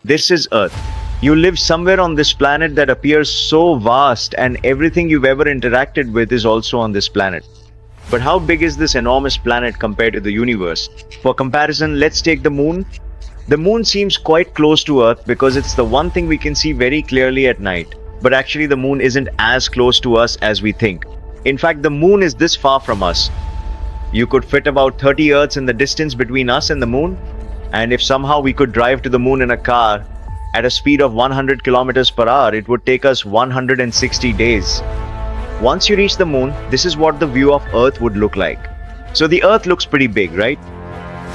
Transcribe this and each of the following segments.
This is Earth. You live somewhere on this planet that appears so vast, and everything you've ever interacted with is also on this planet. But how big is this enormous planet compared to the universe? For comparison, let's take the moon. The moon seems quite close to Earth because it's the one thing we can see very clearly at night. But actually, the moon isn't as close to us as we think. In fact, the moon is this far from us. You could fit about 30 Earths in the distance between us and the moon. And if somehow we could drive to the moon in a car at a speed of 100 kilometers per hour, it would take us 160 days. Once you reach the moon, this is what the view of Earth would look like. So the Earth looks pretty big, right?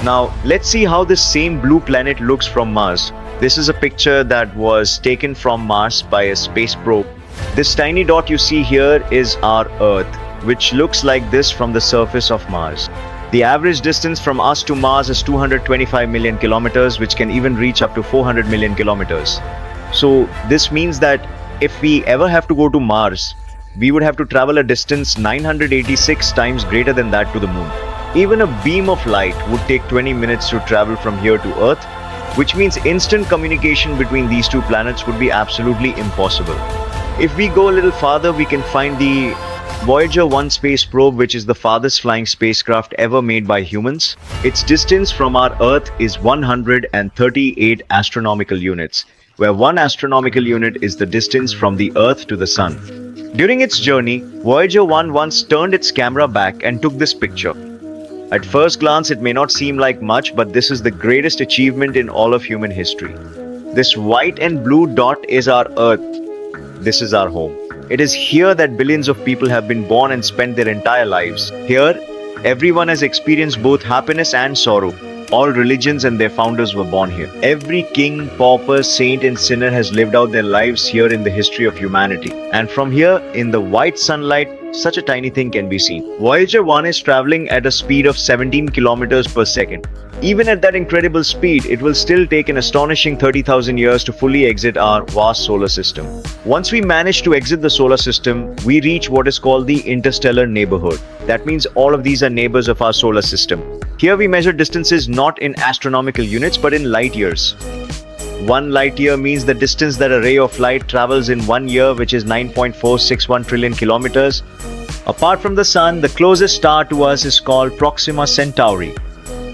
Now, let's see how this same blue planet looks from Mars. This is a picture that was taken from Mars by a space probe. This tiny dot you see here is our Earth, which looks like this from the surface of Mars. The average distance from us to Mars is 225 million kilometers, which can even reach up to 400 million kilometers. So this means that if we ever have to go to Mars, we would have to travel a distance 986 times greater than that to the moon. Even a beam of light would take 20 minutes to travel from here to Earth, which means instant communication between these two planets would be absolutely impossible. If we go a little farther, we can find the Voyager 1 space probe, which is the farthest flying spacecraft ever made by humans. Its distance from our Earth is 138 astronomical units, where 1 astronomical unit is the distance from the Earth to the Sun. During its journey, Voyager 1 once turned its camera back and took this picture. At first glance, it may not seem like much, but this is the greatest achievement in all of human history. This white and blue dot is our Earth. This is our home. It is here that billions of people have been born and spent their entire lives. Here, everyone has experienced both happiness and sorrow. All religions and their founders were born here. Every king, pauper, saint and sinner has lived out their lives here in the history of humanity. And from here, in the white sunlight, such a tiny thing can be seen. Voyager 1 is traveling at a speed of 17 kilometers per second. Even at that incredible speed, it will still take an astonishing 30,000 years to fully exit our vast solar system. Once we manage to exit the solar system, we reach what is called the interstellar neighborhood. That means all of these are neighbors of our solar system. Here we measure distances not in astronomical units but in light years. 1 light year means the distance that a ray of light travels in 1 year, which is 9.461 trillion kilometers. Apart from the Sun, the closest star to us is called Proxima Centauri.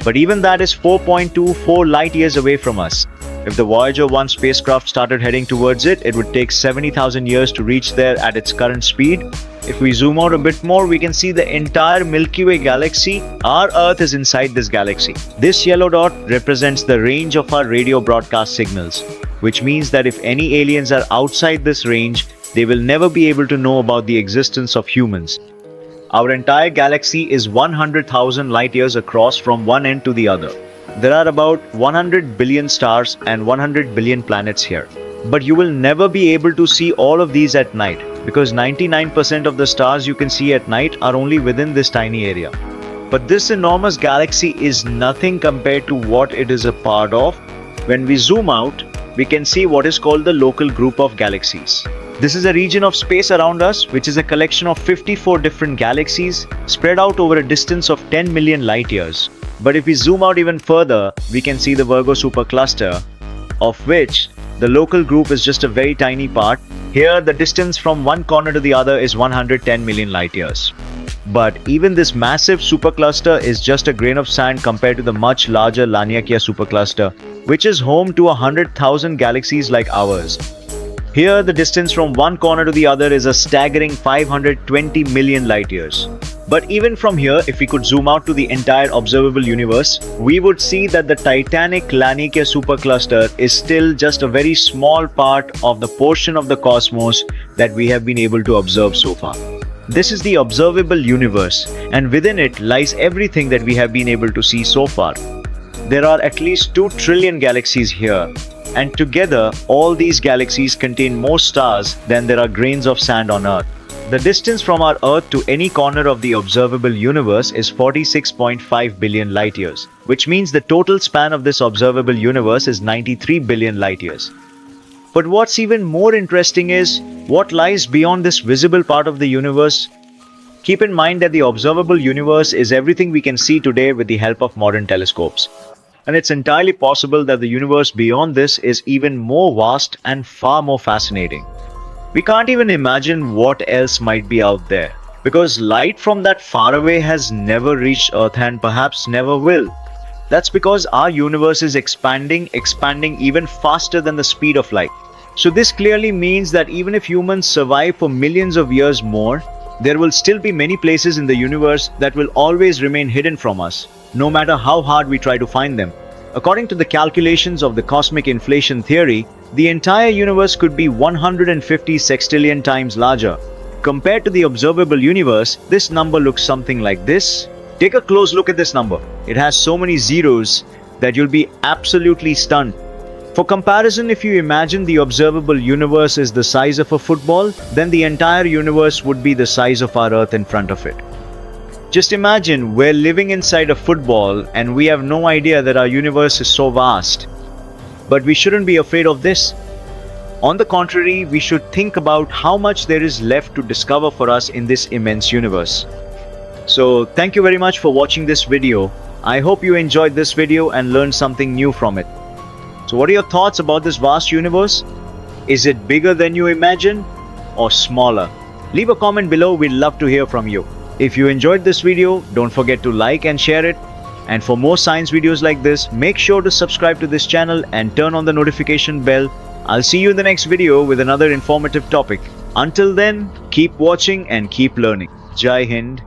But even that is 4.24 light years away from us. If the Voyager 1 spacecraft started heading towards it, it would take 70,000 years to reach there at its current speed. If we zoom out a bit more, we can see the entire Milky Way galaxy. Our Earth is inside this galaxy. This yellow dot represents the range of our radio broadcast signals, which means that if any aliens are outside this range, they will never be able to know about the existence of humans. Our entire galaxy is 100,000 light years across from one end to the other. There are about 100 billion stars and 100 billion planets here. But you will never be able to see all of these at night, because 99% of the stars you can see at night are only within this tiny area. But this enormous galaxy is nothing compared to what it is a part of. When we zoom out, we can see what is called the local group of galaxies. This is a region of space around us, which is a collection of 54 different galaxies spread out over a distance of 10 million light years. But if we zoom out even further, we can see the Virgo supercluster, of which the local group is just a very tiny part. Here, the distance from one corner to the other is 110 million light years. But even this massive supercluster is just a grain of sand compared to the much larger Laniakea supercluster, which is home to 100,000 galaxies like ours. Here, the distance from one corner to the other is a staggering 520 million light years. But even from here, if we could zoom out to the entire observable universe, we would see that the titanic Laniakea supercluster is still just a very small part of the portion of the cosmos that we have been able to observe so far. This is the observable universe, and within it lies everything that we have been able to see so far. There are at least 2 trillion galaxies here, and together all these galaxies contain more stars than there are grains of sand on Earth. The distance from our Earth to any corner of the observable universe is 46.5 billion light years, which means the total span of this observable universe is 93 billion light years. But what's even more interesting is what lies beyond this visible part of the universe. Keep in mind that the observable universe is everything we can see today with the help of modern telescopes. And it's entirely possible that the universe beyond this is even more vast and far more fascinating. We can't even imagine what else might be out there, because light from that far away has never reached Earth and perhaps never will. That's because our universe is expanding even faster than the speed of light. So this clearly means that even if humans survive for millions of years more, there will still be many places in the universe that will always remain hidden from us, no matter how hard we try to find them. According to the calculations of the cosmic inflation theory, the entire universe could be 150 sextillion times larger. Compared to the observable universe, this number looks something like this. Take a close look at this number. It has so many zeros that you'll be absolutely stunned. For comparison, if you imagine the observable universe is the size of a football, then the entire universe would be the size of our Earth in front of it. Just imagine we're living inside a football and we have no idea that our universe is so vast. But we shouldn't be afraid of this. On the contrary, we should think about how much there is left to discover for us in this immense universe. So thank you very much for watching this video. I hope you enjoyed this video and learned something new from it. So what are your thoughts about this vast universe? Is it bigger than you imagine or smaller? Leave a comment below, we'd love to hear from you. If you enjoyed this video, don't forget to like and share it. And for more science videos like this, make sure to subscribe to this channel and turn on the notification bell. I'll see you in the next video with another informative topic. Until then, keep watching and keep learning. Jai Hind.